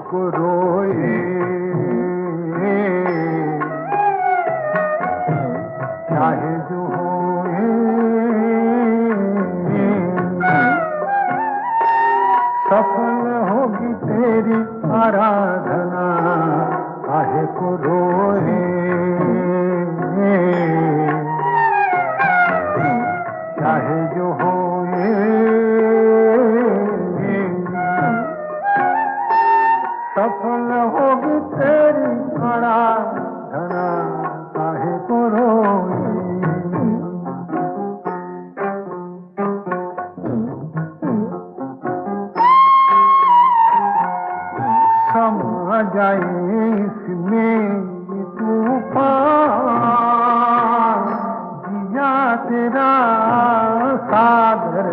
को रोए, चाहे जो होए, सफल होगी तेरी आराधना, काहे को रोए, चाहे जो होए, सफल होगी तेरी आराधना, काहे को रोए। समा जाए इसमें तूफान, जिया तेरा सागर